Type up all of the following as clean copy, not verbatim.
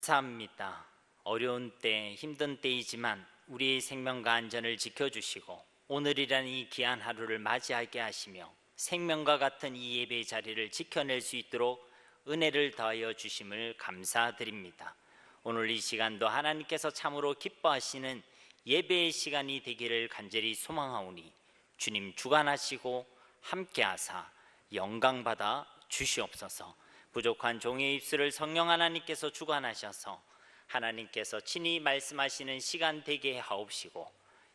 감사합니다. 어려운 때, 힘든 때이지만 우리의 생명과 안전을 지켜주시고 오늘이라는 이 귀한 하루를 맞이하게 하시며 생명과 같은 이 예배의 자리를 지켜낼 수 있도록 은혜를 더하여 주심을 감사드립니다. 오늘 이 시간도 하나님께서 참으로 기뻐하시는 예배의 시간이 되기를 간절히 소망하오니 주님 주관하시고 함께하사 영광받아 주시옵소서. 부족한 종의 입술을 성령 하나님께서 주관하셔서 하나님께서 친히 말씀하시는 시간 되게 하옵시고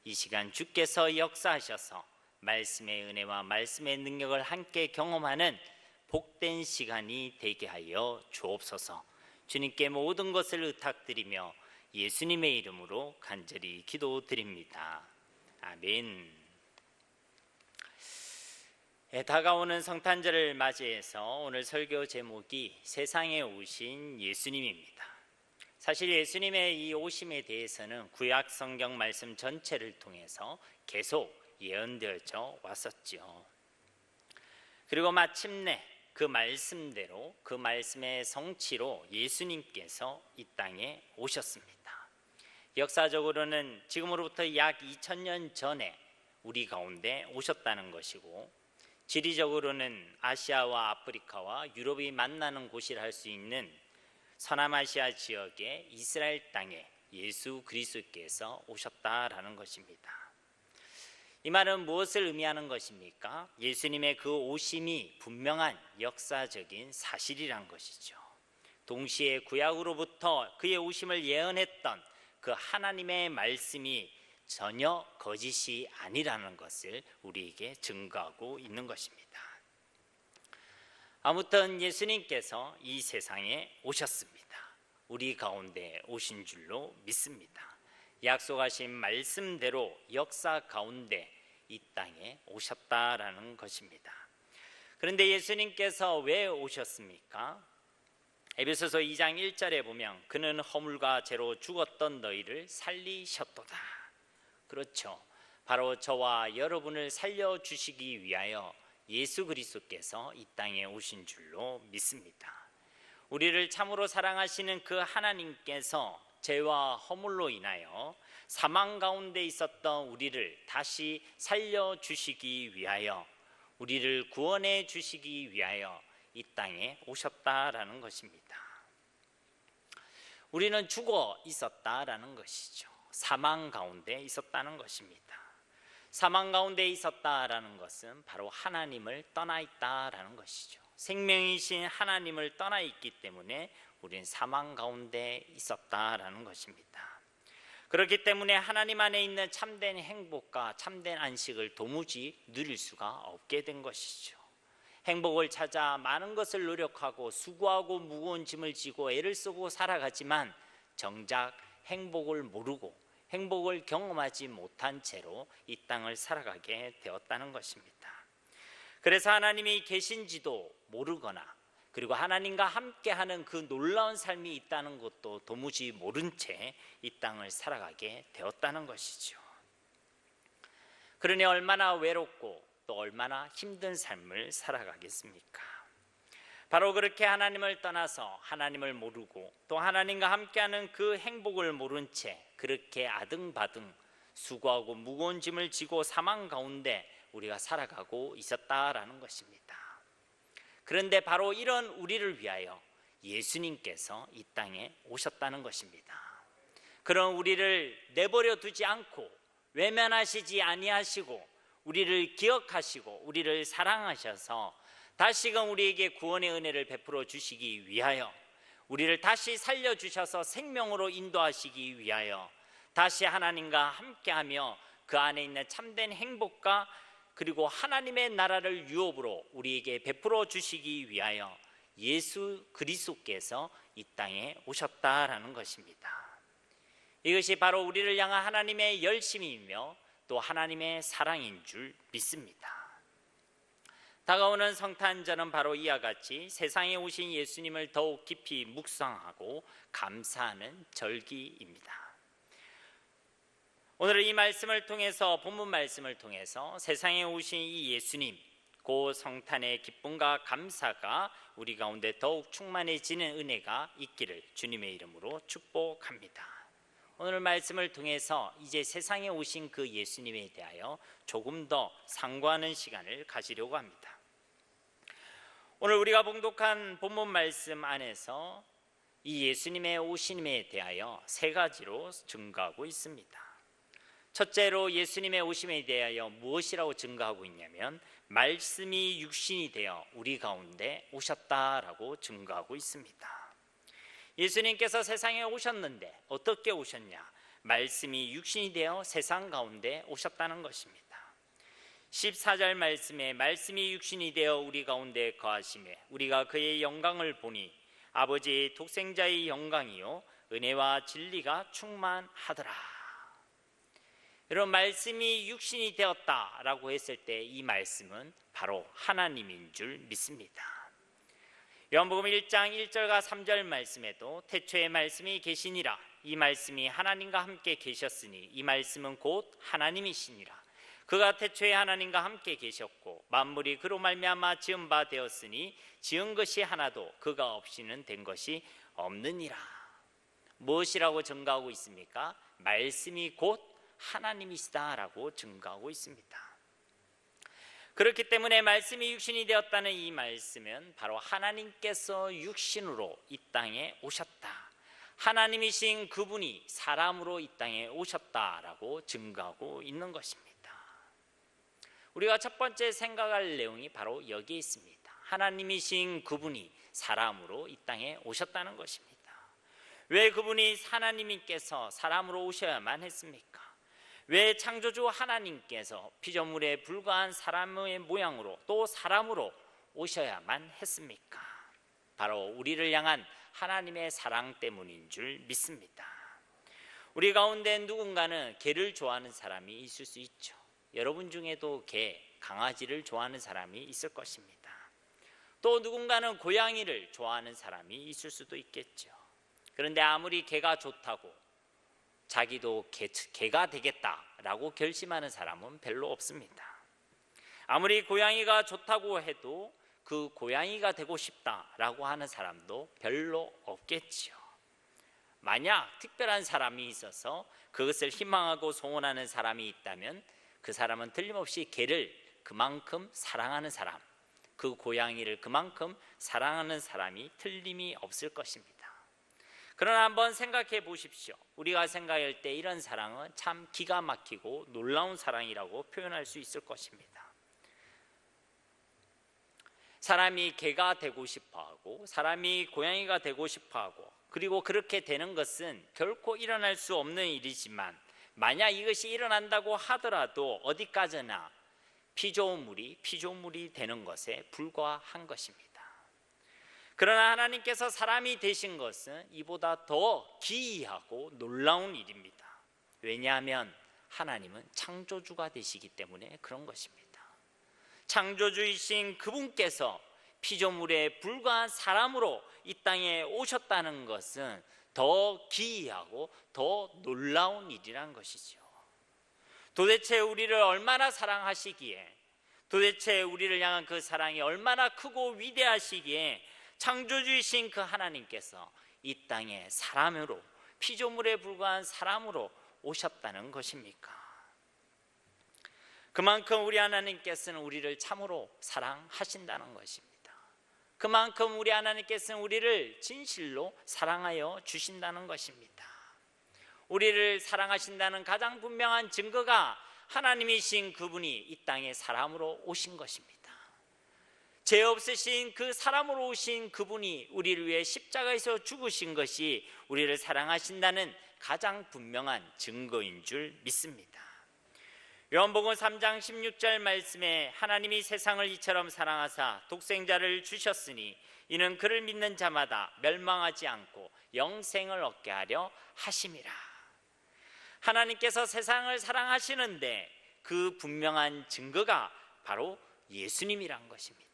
이 시간 주께서 역사하셔서 말씀의 은혜와 말씀의 능력을 함께 경험하는 복된 시간이 되게 하여 주옵소서. 주님께 모든 것을 의탁드리며 예수님의 이름으로 간절히 기도드립니다. 아멘. 다가오는 성탄절을 맞이해서 오늘 설교 제목이 세상에 오신 예수님입니다. 사실 예수님의 이 오심에 대해서는 구약 성경 말씀 전체를 통해서 계속 예언되어져 왔었죠. 그리고 마침내 그 말씀대로 그 말씀의 성취로 예수님께서 이 땅에 오셨습니다. 역사적으로는 지금으로부터 약 2000년 전에 우리 가운데 오셨다는 것이고, 지리적으로는 아시아와 아프리카와 유럽이 만나는 곳이라 할 수 있는 서남아시아 지역의 이스라엘 땅에 예수 그리스도께서 오셨다라는 것입니다. 이 말은 무엇을 의미하는 것입니까? 예수님의 그 오심이 분명한 역사적인 사실이란 것이죠. 동시에 구약으로부터 그의 오심을 예언했던 그 하나님의 말씀이 전혀 거짓이 아니라는 것을 우리에게 증거하고 있는 것입니다. 아무튼 예수님께서 이 세상에 오셨습니다. 우리 가운데 오신 줄로 믿습니다. 약속하신 말씀대로 역사 가운데 이 땅에 오셨다라는 것입니다. 그런데 예수님께서 왜 오셨습니까? 에베소서 2장 1절에 보면 그는 허물과 죄로 죽었던 너희를 살리셨도다. 그렇죠. 바로 저와 여러분을 살려주시기 위하여 예수 그리스도께서 이 땅에 오신 줄로 믿습니다. 우리를 참으로 사랑하시는 그 하나님께서 죄와 허물로 인하여 사망 가운데 있었던 우리를 다시 살려주시기 위하여, 우리를 구원해 주시기 위하여 이 땅에 오셨다라는 것입니다. 우리는 죽어 있었다라는 것이죠. 사망 가운데 있었다는 것입니다. 사망 가운데 있었다라는 것은 바로 하나님을 떠나 있다라는 것이죠. 생명이신 하나님을 떠나 있기 때문에 우리는 사망 가운데 있었다라는 것입니다. 그렇기 때문에 하나님 안에 있는 참된 행복과 참된 안식을 도무지 누릴 수가 없게 된 것이죠. 행복을 찾아 많은 것을 노력하고 수고하고 무거운 짐을 지고 애를 쓰고 살아가지만 정작 행복을 모르고 행복을 경험하지 못한 채로 이 땅을 살아가게 되었다는 것입니다. 그래서 하나님이 계신지도 모르거나, 그리고 하나님과 함께하는 그 놀라운 삶이 있다는 것도 도무지 모른 채 이 땅을 살아가게 되었다는 것이죠. 그러니 얼마나 외롭고 또 얼마나 힘든 삶을 살아가겠습니까? 바로 그렇게 하나님을 떠나서 하나님을 모르고 또 하나님과 함께하는 그 행복을 모른 채 그렇게 아등바등 수고하고 무거운 짐을 지고 사망 가운데 우리가 살아가고 있었다라는 것입니다. 그런데 바로 이런 우리를 위하여 예수님께서 이 땅에 오셨다는 것입니다. 그런 우리를 내버려 두지 않고 외면하시지 아니하시고 우리를 기억하시고 우리를 사랑하셔서 다시금 우리에게 구원의 은혜를 베풀어 주시기 위하여, 우리를 다시 살려주셔서 생명으로 인도하시기 위하여 다시 하나님과 함께하며 그 안에 있는 참된 행복과 그리고 하나님의 나라를 유업으로 우리에게 베풀어 주시기 위하여 예수 그리스도께서 이 땅에 오셨다라는 것입니다. 이것이 바로 우리를 향한 하나님의 열심이며 또 하나님의 사랑인 줄 믿습니다. 다가오는 성탄절은 바로 이와 같이 세상에 오신 예수님을 더욱 깊이 묵상하고 감사하는 절기입니다. 오늘은 이 말씀을 통해서, 본문 말씀을 통해서 세상에 오신 이 예수님, 그 성탄의 기쁨과 감사가 우리 가운데 더욱 충만해지는 은혜가 있기를 주님의 이름으로 축복합니다. 오늘 말씀을 통해서 이제 세상에 오신 그 예수님에 대하여 조금 더 상고하는 시간을 가지려고 합니다. 오늘 우리가 봉독한 본문 말씀 안에서 이 예수님의 오심에 대하여 세 가지로 증거하고 있습니다. 첫째로 예수님의 오심에 대하여 무엇이라고 증거하고 있냐면 말씀이 육신이 되어 우리 가운데 오셨다라고 증거하고 있습니다. 예수님께서 세상에 오셨는데 어떻게 오셨냐? 말씀이 육신이 되어 세상 가운데 오셨다는 것입니다. 14절 말씀에 말씀이 육신이 되어 우리 가운데 거하심에 우리가 그의 영광을 보니 아버지의 독생자의 영광이요 은혜와 진리가 충만하더라. 여러분, 말씀이 육신이 되었다라고 했을 때 이 말씀은 바로 하나님인 줄 믿습니다. 요한복음 1장 1절과 3절 말씀에도 태초에 말씀이 계시니라 이 말씀이 하나님과 함께 계셨으니 이 말씀은 곧 하나님이시니라. 그가 태초에 하나님과 함께 계셨고 만물이 그로 말미암아 지은 바 되었으니 지은 것이 하나도 그가 없이는 된 것이 없느니라. 무엇이라고 증거하고 있습니까? 말씀이 곧 하나님이시다라고 증거하고 있습니다. 그렇기 때문에 말씀이 육신이 되었다는 이 말씀은 바로 하나님께서 육신으로 이 땅에 오셨다, 하나님이신 그분이 사람으로 이 땅에 오셨다라고 증거하고 있는 것입니다. 우리가 첫 번째 생각할 내용이 바로 여기에 있습니다. 하나님이신 그분이 사람으로 이 땅에 오셨다는 것입니다. 왜 그분이 하나님께서 사람으로 오셔야만 했습니까? 왜 창조주 하나님께서 피조물에 불과한 사람의 모양으로 또 사람으로 오셔야만 했습니까? 바로 우리를 향한 하나님의 사랑 때문인 줄 믿습니다. 우리 가운데 누군가는 개를 좋아하는 사람이 있을 수 있죠. 여러분 중에도 개, 강아지를 좋아하는 사람이 있을 것입니다. 또 누군가는 고양이를 좋아하는 사람이 있을 수도 있겠죠. 그런데 아무리 개가 좋다고 자기도 개가 되겠다라고 결심하는 사람은 별로 없습니다. 아무리 고양이가 좋다고 해도 그 고양이가 되고 싶다라고 하는 사람도 별로 없겠지요. 만약 특별한 사람이 있어서 그것을 희망하고 소원하는 사람이 있다면 그 사람은 틀림없이 개를 그만큼 사랑하는 사람, 그 고양이를 그만큼 사랑하는 사람이 틀림이 없을 것입니다. 그러나 한번 생각해 보십시오. 우리가 생각할 때 이런 사랑은 참 기가 막히고 놀라운 사랑이라고 표현할 수 있을 것입니다. 사람이 개가 되고 싶어하고 사람이 고양이가 되고 싶어하고 그리고 그렇게 되는 것은 결코 일어날 수 없는 일이지만 만약 이것이 일어난다고 하더라도 어디까지나 피조물이 되는 것에 불과한 것입니다. 그러나 하나님께서 사람이 되신 것은 이보다 더 기이하고 놀라운 일입니다. 왜냐하면 하나님은 창조주가 되시기 때문에 그런 것입니다. 창조주이신 그분께서 피조물에 불과한 사람으로 이 땅에 오셨다는 것은 더 기이하고 더 놀라운 일이란 것이죠. 도대체 우리를 얼마나 사랑하시기에, 도대체 우리를 향한 그 사랑이 얼마나 크고 위대하시기에 창조주이신 그 하나님께서 이 땅에 사람으로, 피조물에 불과한 사람으로 오셨다는 것입니까? 그만큼 우리 하나님께서는 우리를 참으로 사랑하신다는 것입니다. 그만큼 우리 하나님께서는 우리를 진실로 사랑하여 주신다는 것입니다. 우리를 사랑하신다는 가장 분명한 증거가 하나님이신 그분이 이 땅에 사람으로 오신 것입니다. 죄 없으신 그 사람으로 오신 그분이 우리를 위해 십자가에서 죽으신 것이 우리를 사랑하신다는 가장 분명한 증거인 줄 믿습니다. 요한복음 3장 16절 말씀에 하나님이 세상을 이처럼 사랑하사 독생자를 주셨으니 이는 그를 믿는 자마다 멸망하지 않고 영생을 얻게 하려 하심이라. 하나님께서 세상을 사랑하시는데 그 분명한 증거가 바로 예수님이란 것입니다.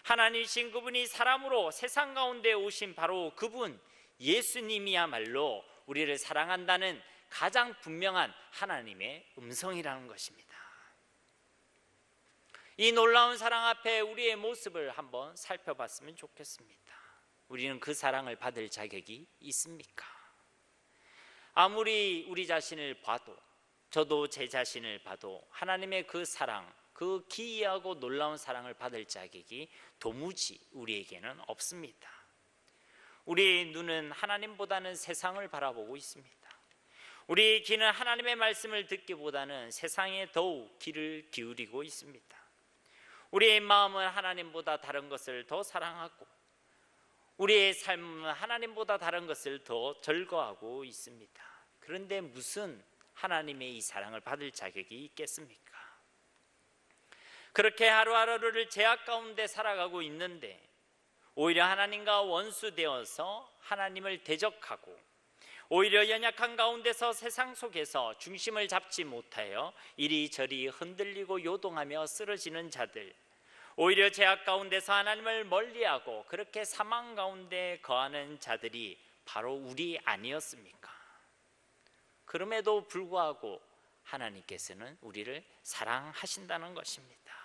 하나님이신 그분이 사람으로 세상 가운데 오신 바로 그분 예수님이야말로 우리를 사랑한다는 가장 분명한 하나님의 음성이라는 것입니다. 이 놀라운 사랑 앞에 우리의 모습을 한번 살펴봤으면 좋겠습니다. 우리는 그 사랑을 받을 자격이 있습니까? 아무리 우리 자신을 봐도, 저도 제 자신을 봐도 하나님의 그 사랑, 그 기이하고 놀라운 사랑을 받을 자격이 도무지 우리에게는 없습니다. 우리의 눈은 하나님보다는 세상을 바라보고 있습니다. 우리의 귀는 하나님의 말씀을 듣기보다는 세상에 더욱 귀를 기울이고 있습니다. 우리의 마음은 하나님보다 다른 것을 더 사랑하고, 우리의 삶은 하나님보다 다른 것을 더 절거하고 있습니다. 그런데 무슨 하나님의 이 사랑을 받을 자격이 있겠습니까? 그렇게 하루하루를 죄악 가운데 살아가고 있는데 오히려 하나님과 원수되어서 하나님을 대적하고, 오히려 연약한 가운데서 세상 속에서 중심을 잡지 못하여 이리저리 흔들리고 요동하며 쓰러지는 자들, 오히려 죄악 가운데서 하나님을 멀리하고 그렇게 사망 가운데 거하는 자들이 바로 우리 아니었습니까? 그럼에도 불구하고 하나님께서는 우리를 사랑하신다는 것입니다.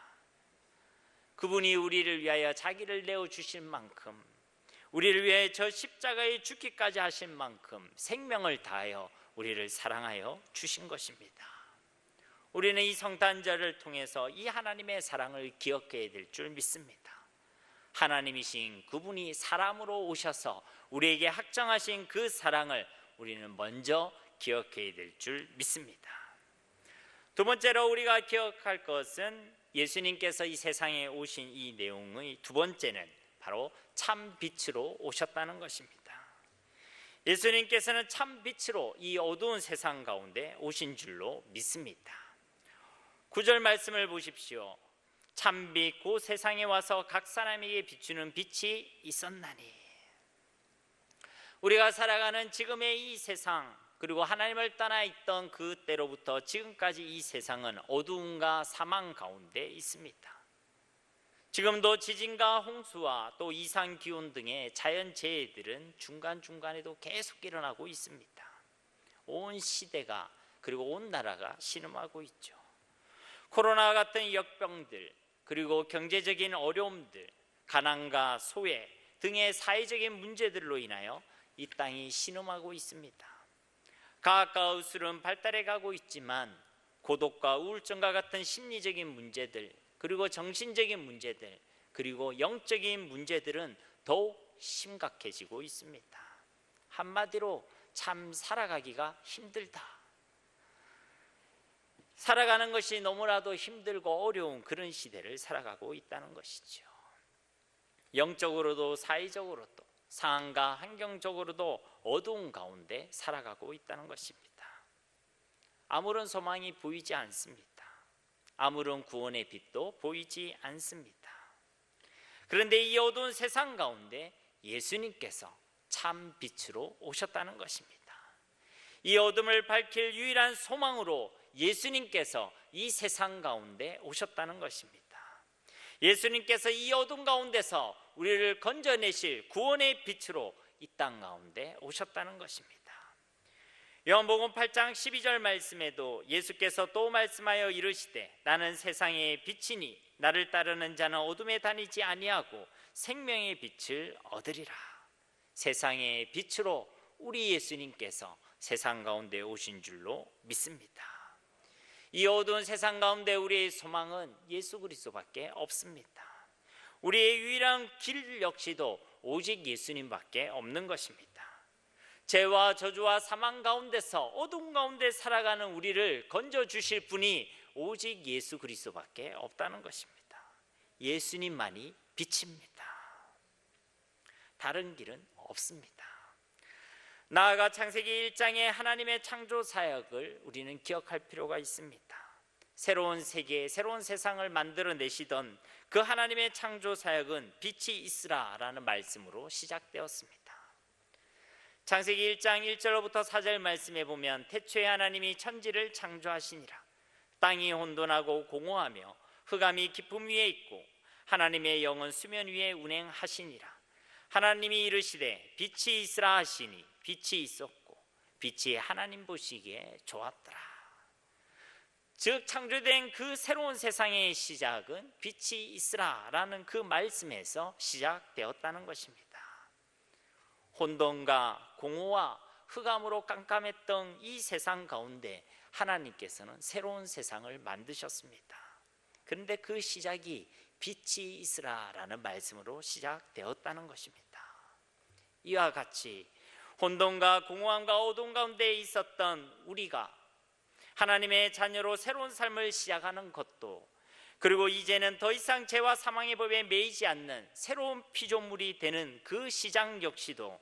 그분이 우리를 위하여 자기를 내어주신 만큼, 우리를 위해 저 십자가에 죽기까지 하신 만큼 생명을 다하여 우리를 사랑하여 주신 것입니다. 우리는 이 성탄절을 통해서 이 하나님의 사랑을 기억해야 될 줄 믿습니다. 하나님이신 그분이 사람으로 오셔서 우리에게 확정하신 그 사랑을 우리는 먼저 기억해야 될 줄 믿습니다. 두 번째로 우리가 기억할 것은 예수님께서 이 세상에 오신 이 내용의 두 번째는 바로 참 빛으로 오셨다는 것입니다. 예수님께서는 참 빛으로 이 어두운 세상 가운데 오신 줄로 믿습니다. 9절 말씀을 보십시오. 참빛 곧 세상에 와서 각 사람에게 비추는 빛이 있었나니. 우리가 살아가는 지금의 이 세상, 그리고 하나님을 떠나 있던 그때로부터 지금까지 이 세상은 어두움과 사망 가운데 있습니다. 지금도 지진과 홍수와 또 이상기온 등의 자연재해들은 중간중간에도 계속 일어나고 있습니다. 온 시대가, 그리고 온 나라가 신음하고 있죠. 코로나 같은 역병들, 그리고 경제적인 어려움들, 가난과 소외 등의 사회적인 문제들로 인하여 이 땅이 신음하고 있습니다. 과학과 의술은 발달해 가고 있지만 고독과 우울증과 같은 심리적인 문제들, 그리고 정신적인 문제들, 그리고 영적인 문제들은 더욱 심각해지고 있습니다. 한마디로 참 살아가기가 힘들다, 살아가는 것이 너무나도 힘들고 어려운 그런 시대를 살아가고 있다는 것이죠. 영적으로도 사회적으로도 상황과 환경적으로도 어두운 가운데 살아가고 있다는 것입니다. 아무런 소망이 보이지 않습니다. 아무런 구원의 빛도 보이지 않습니다. 그런데 이 어두운 세상 가운데 예수님께서 참 빛으로 오셨다는 것입니다. 이 어둠을 밝힐 유일한 소망으로 예수님께서 이 세상 가운데 오셨다는 것입니다. 예수님께서 이 어둠 가운데서 우리를 건져내실 구원의 빛으로 이 땅 가운데 오셨다는 것입니다. 요한복음 8장 12절 말씀에도 예수께서 또 말씀하여 이르시되 나는 세상의 빛이니 나를 따르는 자는 어둠에 다니지 아니하고 생명의 빛을 얻으리라. 세상의 빛으로 우리 예수님께서 세상 가운데 오신 줄로 믿습니다. 이 어두운 세상 가운데 우리의 소망은 예수 그리스도밖에 없습니다. 우리의 유일한 길 역시도 오직 예수님밖에 없는 것입니다. 죄와 저주와 사망 가운데서 어둠 가운데 살아가는 우리를 건져주실 분이 오직 예수 그리스도밖에 없다는 것입니다. 예수님만이 빛입니다. 다른 길은 없습니다. 나아가 창세기 1장의 하나님의 창조 사역을 우리는 기억할 필요가 있습니다. 새로운 세계, 새로운 세상을 만들어내시던 그 하나님의 창조 사역은 빛이 있으라라는 말씀으로 시작되었습니다. 창세기 1장 1절로부터 4절 말씀에 보면 태초에 하나님이 천지를 창조하시니라. 땅이 혼돈하고 공허하며 흑암이 깊음 위에 있고 하나님의 영은 수면 위에 운행하시니라. 하나님이 이르시되 빛이 있으라 하시니 빛이 있었고 빛이 하나님 보시기에 좋았더라. 즉 창조된 그 새로운 세상의 시작은 빛이 있으라라는 그 말씀에서 시작되었다는 것입니다. 혼돈과 공허와 흑암으로 깜깜했던 이 세상 가운데 하나님께서는 새로운 세상을 만드셨습니다. 그런데 그 시작이 빛이 있으라라는 말씀으로 시작되었다는 것입니다. 이와 같이 혼돈과 공허함과 어두움 가운데 있었던 우리가 하나님의 자녀로 새로운 삶을 시작하는 것도, 그리고 이제는 더 이상 죄와 사망의 법에 매이지 않는 새로운 피조물이 되는 그 시작 역시도,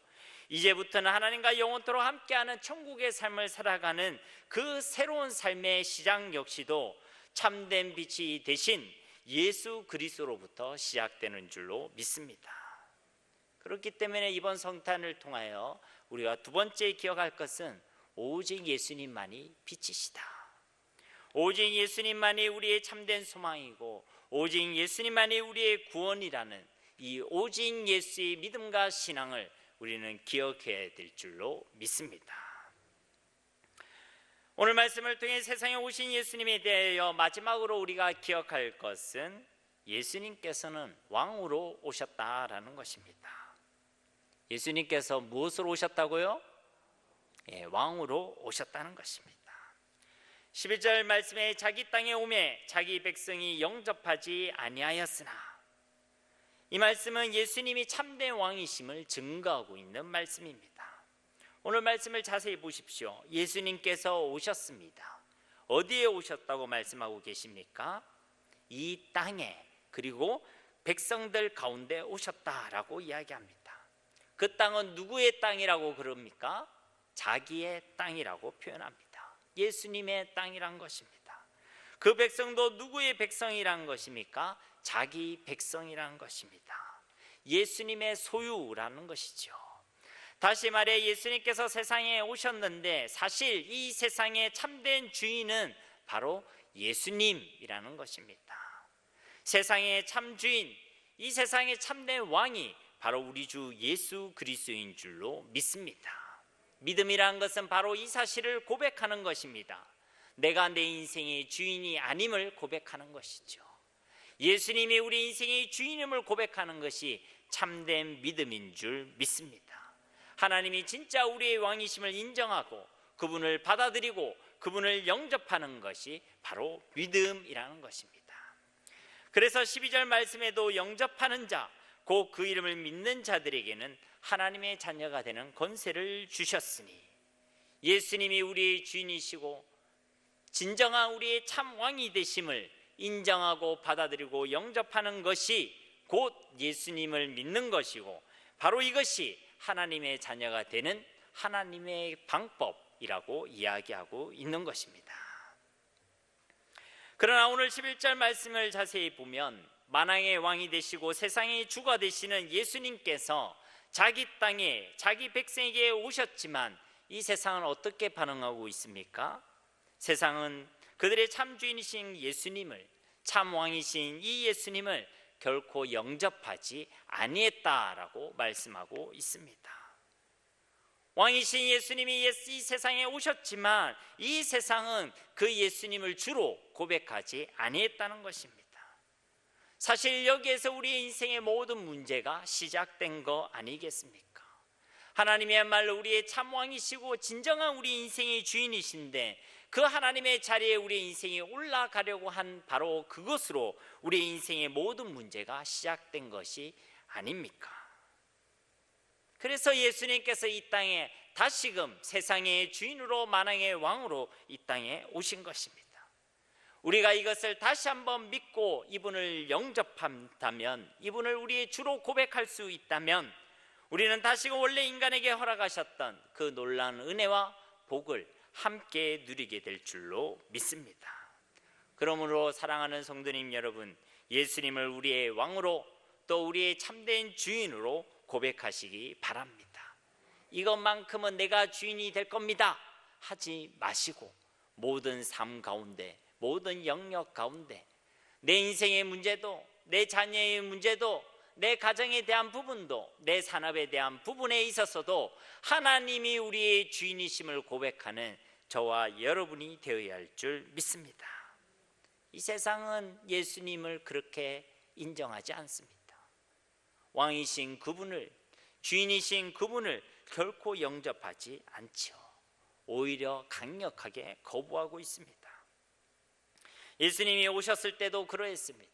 이제부터는 하나님과 영원토록 함께하는 천국의 삶을 살아가는 그 새로운 삶의 시작 역시도 참된 빛이 되신 예수 그리스도로부터 시작되는 줄로 믿습니다. 그렇기 때문에 이번 성탄을 통하여 우리가 두 번째 기억할 것은 오직 예수님만이 빛이시다. 오직 예수님만이 우리의 참된 소망이고 오직 예수님만이 우리의 구원이라는 이 오직 예수의 믿음과 신앙을 우리는 기억해야 될 줄로 믿습니다. 오늘 말씀을 통해 세상에 오신 예수님에 대하여 마지막으로 우리가 기억할 것은 예수님께서는 왕으로 오셨다라는 것입니다. 예수님께서 무엇으로 오셨다고요? 왕으로 오셨다는 것입니다. 11절 말씀에 자기 땅에 오매 자기 백성이 영접하지 아니하였으나, 이 말씀은 예수님이 참된 왕이심을 증거하고 있는 말씀입니다. 오늘 말씀을 자세히 보십시오. 예수님께서 오셨습니다. 어디에 오셨다고 말씀하고 계십니까? 이 땅에, 그리고 백성들 가운데 오셨다라고 이야기합니다. 그 땅은 누구의 땅이라고 그럽니까? 자기의 땅이라고 표현합니다. 예수님의 땅이란 것입니다. 그 백성도 누구의 백성이란 것입니까? 자기 백성이란 것입니다. 예수님의 소유라는 것이죠. 다시 말해 예수님께서 세상에 오셨는데 사실 이 세상의 참된 주인은 바로 예수님이라는 것입니다. 세상의 참 주인, 이 세상의 참된 왕이 바로 우리 주 예수 그리스도인 줄로 믿습니다. 믿음이란 것은 바로 이 사실을 고백하는 것입니다. 내가 내 인생의 주인이 아님을 고백하는 것이죠. 예수님이 우리 인생의 주인임을 고백하는 것이 참된 믿음인 줄 믿습니다. 하나님이 진짜 우리의 왕이심을 인정하고 그분을 받아들이고 그분을 영접하는 것이 바로 믿음이라는 것입니다. 그래서 12절 말씀에도 영접하는 자, 곧 그 이름을 믿는 자들에게는 하나님의 자녀가 되는 권세를 주셨으니, 예수님이 우리의 주인이시고 진정한 우리의 참 왕이 되심을 인정하고 받아들이고 영접하는 것이 곧 예수님을 믿는 것이고, 바로 이것이 하나님의 자녀가 되는 하나님의 방법이라고 이야기하고 있는 것입니다. 그러나 오늘 11절 말씀을 자세히 보면 만왕의 왕이 되시고 세상의 주가 되시는 예수님께서 자기 땅에 자기 백성에게 오셨지만 이 세상은 어떻게 반응하고 있습니까? 세상은 그들의 참 주인이신 예수님을, 참 왕이신 이 예수님을 결코 영접하지 아니했다라고 말씀하고 있습니다. 왕이신 예수님이 이 세상에 오셨지만 이 세상은 그 예수님을 주로 고백하지 아니했다는 것입니다. 사실 여기에서 우리의 인생의 모든 문제가 시작된 거 아니겠습니까? 하나님이야말로 우리의 참 왕이시고 진정한 우리 인생의 주인이신데 그 하나님의 자리에 우리의 인생이 올라가려고 한 바로 그것으로 우리의 인생의 모든 문제가 시작된 것이 아닙니까? 그래서 예수님께서 이 땅에 다시금 세상의 주인으로 만왕의 왕으로 이 땅에 오신 것입니다. 우리가 이것을 다시 한번 믿고 이분을 영접한다면, 이분을 우리의 주로 고백할 수 있다면 우리는 다시금 원래 인간에게 허락하셨던 그 놀라운 은혜와 복을 함께 누리게 될 줄로 믿습니다. 그러므로 사랑하는 성도님 여러분, 예수님을 우리의 왕으로 또 우리의 참된 주인으로 고백하시기 바랍니다. 이것만큼은 내가 주인이 될 겁니다 하지 마시고 모든 삶 가운데, 모든 영역 가운데 내 인생의 문제도, 내 자녀의 문제도, 내 가정에 대한 부분도, 내 산업에 대한 부분에 있어서도 하나님이 우리의 주인이심을 고백하는 저와 여러분이 되어야 할 줄 믿습니다. 이 세상은 예수님을 그렇게 인정하지 않습니다. 왕이신 그분을, 주인이신 그분을 결코 영접하지 않죠. 오히려 강력하게 거부하고 있습니다. 예수님이 오셨을 때도 그러했습니다.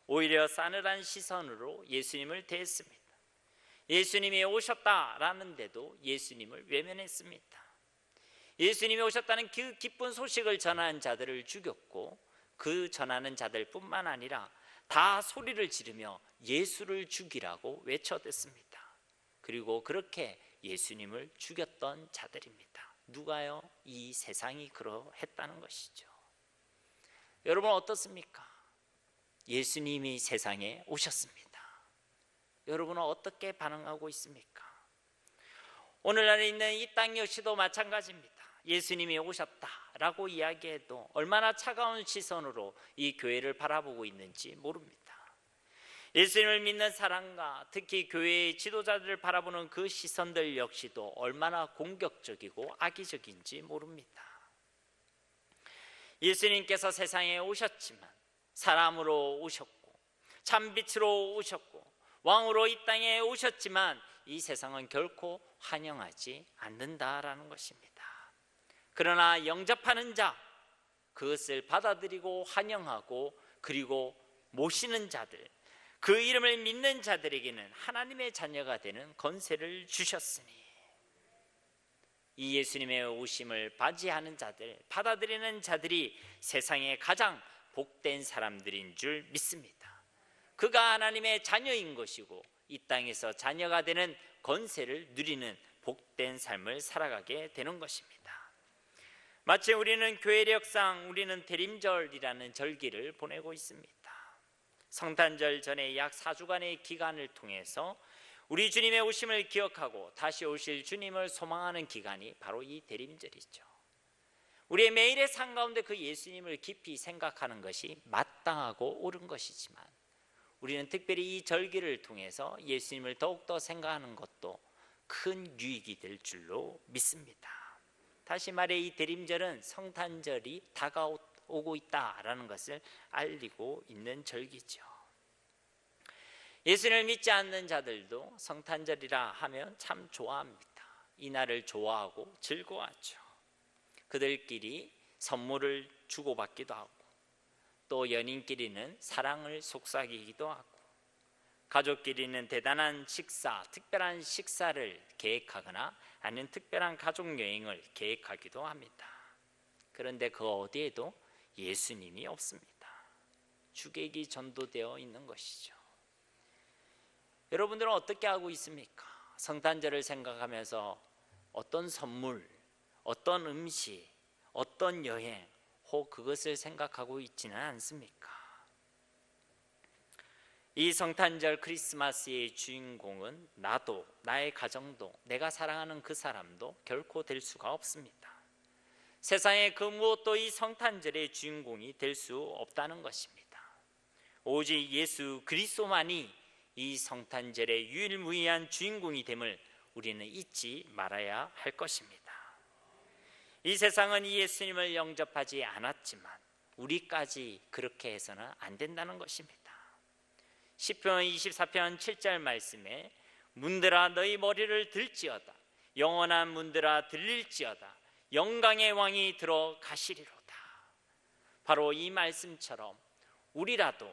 오히려 싸늘한 시선으로 예수님을 대했습니다. 예수님이 오셨다라는데도 예수님을 외면했습니다. 예수님이 오셨다는 그 기쁜 소식을 전하는 자들을 죽였고, 그 전하는 자들뿐만 아니라 다 소리를 지르며 예수를 죽이라고 외쳐댔습니다. 그리고 그렇게 예수님을 죽였던 자들입니다. 누가요? 이 세상이 그러했다는 것이죠. 여러분 어떻습니까? 예수님이 세상에 오셨습니다. 여러분은 어떻게 반응하고 있습니까? 오늘날에 있는 이 땅 역시도 마찬가지입니다. 예수님이 오셨다라고 이야기해도 얼마나 차가운 시선으로 이 교회를 바라보고 있는지 모릅니다. 예수님을 믿는 사람과 특히 교회의 지도자들을 바라보는 그 시선들 역시도 얼마나 공격적이고 악의적인지 모릅니다. 예수님께서 세상에 오셨지만 사람으로 오셨고 참빛으로 오셨고 왕으로 이 땅에 오셨지만 이 세상은 결코 환영하지 않는다라는 것입니다. 그러나 영접하는 자, 그것을 받아들이고 환영하고 그리고 모시는 자들, 그 이름을 믿는 자들에게는 하나님의 자녀가 되는 권세를 주셨으니, 이 예수님의 오심을 맞이하는 자들, 받아들이는 자들이 세상에 가장 복된 사람들인 줄 믿습니다. 그가 하나님의 자녀인 것이고 이 땅에서 자녀가 되는 권세를 누리는 복된 삶을 살아가게 되는 것입니다. 마치 우리는 교회력상 우리는 대림절이라는 절기를 보내고 있습니다. 성탄절 전에 약 4주간의 기간을 통해서 우리 주님의 오심을 기억하고 다시 오실 주님을 소망하는 기간이 바로 이 대림절이죠. 우리의 매일의 삶 가운데 그 예수님을 깊이 생각하는 것이 마땅하고 옳은 것이지만, 우리는 특별히 이 절기를 통해서 예수님을 더욱더 생각하는 것도 큰 유익이 될 줄로 믿습니다. 다시 말해 이 대림절은 성탄절이 다가오고 있다라는 것을 알리고 있는 절기죠. 예수님을 믿지 않는 자들도 성탄절이라 하면 참 좋아합니다. 이 날을 좋아하고 즐거워하죠. 그들끼리 선물을 주고받기도 하고, 또 연인끼리는 사랑을 속삭이기도 하고, 가족끼리는 대단한 식사, 특별한 식사를 계획하거나 아니면 특별한 가족 여행을 계획하기도 합니다. 그런데 그 어디에도 예수님이 없습니다. 주객이 전도되어 있는 것이죠. 여러분들은 어떻게 하고 있습니까? 성탄절을 생각하면서 어떤 선물, 어떤 음식, 어떤 여행, 혹 그것을 생각하고 있지는 않습니까? 이 성탄절 크리스마스의 주인공은 나도, 나의 가정도, 내가 사랑하는 그 사람도 결코 될 수가 없습니다. 세상의 그 무엇도 이 성탄절의 주인공이 될 수 없다는 것입니다. 오직 예수 그리스도만이 이 성탄절의 유일무이한 주인공이 됨을 우리는 잊지 말아야 할 것입니다. 이 세상은 이 예수님을 영접하지 않았지만 우리까지 그렇게 해서는 안 된다는 것입니다. 시편 24편 7절 말씀에 문들아 너희 머리를 들지어다, 영원한 문들아 들릴지어다, 영광의 왕이 들어가시리로다. 바로 이 말씀처럼 우리라도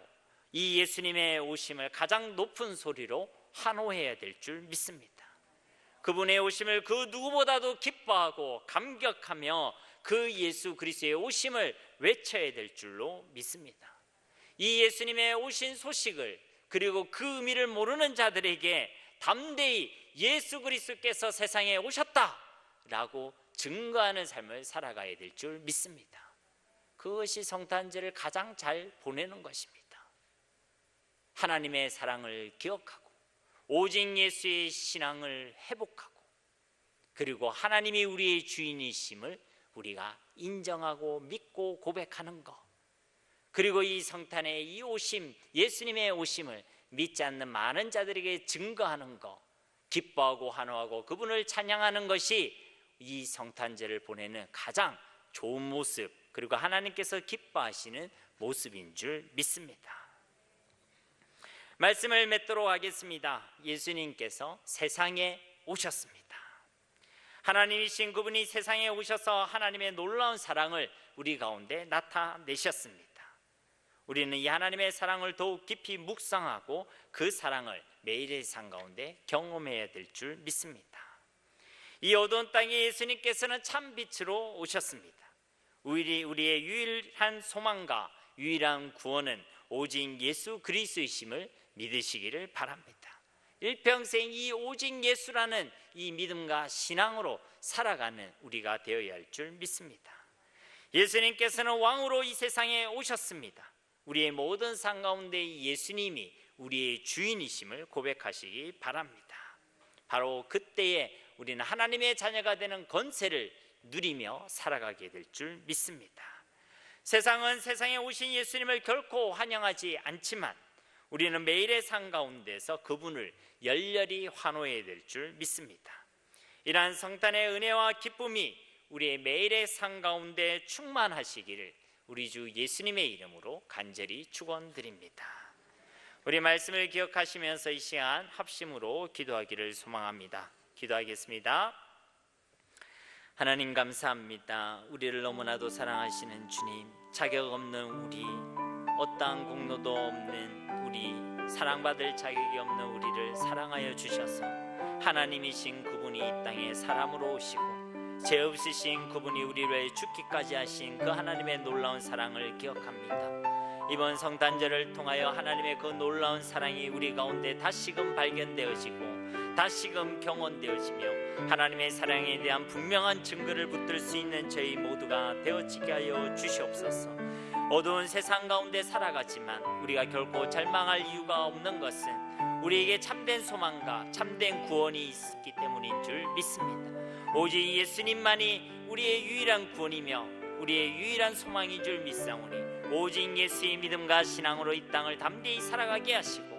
이 예수님의 오심을 가장 높은 소리로 환호해야 될 줄 믿습니다. 그분의 오심을 그 누구보다도 기뻐하고 감격하며 그 예수 그리스도의 오심을 외쳐야 될 줄로 믿습니다. 이 예수님의 오신 소식을, 그리고 그 의미를 모르는 자들에게 담대히 예수 그리스도께서 세상에 오셨다라고 증거하는 삶을 살아가야 될 줄 믿습니다. 그것이 성탄절을 가장 잘 보내는 것입니다. 하나님의 사랑을 기억하고 오직 예수의 신앙을 회복하고, 그리고 하나님이 우리의 주인이심을 우리가 인정하고 믿고 고백하는 것, 그리고 이 성탄의 이 오심, 예수님의 오심을 믿지 않는 많은 자들에게 증거하는 것, 기뻐하고 환호하고 그분을 찬양하는 것이 이 성탄절을 보내는 가장 좋은 모습, 그리고 하나님께서 기뻐하시는 모습인 줄 믿습니다. 말씀을 맺도록 하겠습니다. 예수님께서 세상에 오셨습니다. 하나님이신 그분이 세상에 오셔서 하나님의 놀라운 사랑을 우리 가운데 나타내셨습니다. 우리는 이 하나님의 사랑을 더욱 깊이 묵상하고 그 사랑을 매일의 삶 가운데 경험해야 될 줄 믿습니다. 이 어두운 땅에 예수님께서는 참 빛으로 오셨습니다. 우리의 유일한 소망과 유일한 구원은 오직 예수 그리스도이심을 믿으시기를 바랍니다. 일평생 이 오직 예수라는 이 믿음과 신앙으로 살아가는 우리가 되어야 할 줄 믿습니다. 예수님께서는 왕으로 이 세상에 오셨습니다. 우리의 모든 삶 가운데 예수님이 우리의 주인이심을 고백하시기 바랍니다. 바로 그때에 우리는 하나님의 자녀가 되는 권세를 누리며 살아가게 될 줄 믿습니다. 세상은 세상에 오신 예수님을 결코 환영하지 않지만 우리는 매일의 삶 가운데서 그분을 열렬히 환호해야 될 줄 믿습니다. 이러한 성탄의 은혜와 기쁨이 우리의 매일의 삶 가운데 충만하시기를 우리 주 예수님의 이름으로 간절히 축원드립니다. 우리 말씀을 기억하시면서 이 시간 합심으로 기도하기를 소망합니다. 기도하겠습니다. 하나님 감사합니다. 우리를 너무나도 사랑하시는 주님, 자격 없는 우리, 어떠한 공로도 없는 우리, 사랑받을 자격이 없는 우리를 사랑하여 주셔서 하나님이신 그분이 이 땅에 사람으로 오시고 죄 없으신 그분이 우리를 위해 죽기까지 하신 그 하나님의 놀라운 사랑을 기억합니다. 이번 성탄절을 통하여 하나님의 그 놀라운 사랑이 우리 가운데 다시금 발견되어지고 다시금 경험되어지며 하나님의 사랑에 대한 분명한 증거를 붙들 수 있는 저희 모두가 되어지게 하여 주시옵소서. 어두운 세상 가운데 살아가지만 우리가 결코 절망할 이유가 없는 것은 우리에게 참된 소망과 참된 구원이 있기 때문인 줄 믿습니다. 오직 예수님만이 우리의 유일한 구원이며 우리의 유일한 소망인 줄 믿사오니 오직 예수의 믿음과 신앙으로 이 땅을 담대히 살아가게 하시고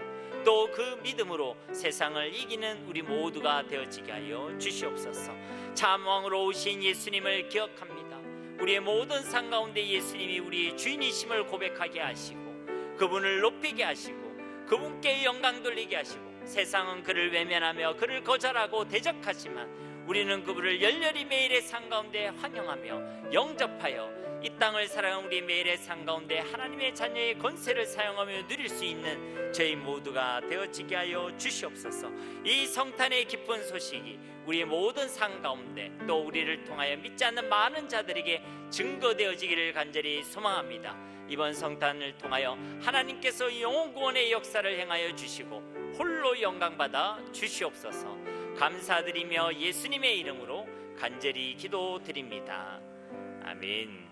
또 그 믿음으로 세상을 이기는 우리 모두가 되어지게 하여 주시옵소서. 참 왕으로 오신 예수님을 기억합니다. 우리의 모든 삶 가운데 예수님이 우리의 주인이심을 고백하게 하시고 그분을 높이게 하시고 그분께 영광 돌리게 하시고 세상은 그를 외면하며 그를 거절하고 대적하지만 우리는 그분을 열렬히 매일의 삶 가운데 환영하며 영접하여 이 땅을 살아가는 우리 매일의 삶 가운데 하나님의 자녀의 권세를 사용하며 누릴 수 있는 저희 모두가 되어지게 하여 주시옵소서. 이 성탄의 기쁜 소식이 우리의 모든 삶 가운데 또 우리를 통하여 믿지 않는 많은 자들에게 증거되어지기를 간절히 소망합니다. 이번 성탄을 통하여 하나님께서 영혼 구원의 역사를 행하여 주시고 홀로 영광받아 주시옵소서. 감사드리며 예수님의 이름으로 간절히 기도드립니다. 아멘.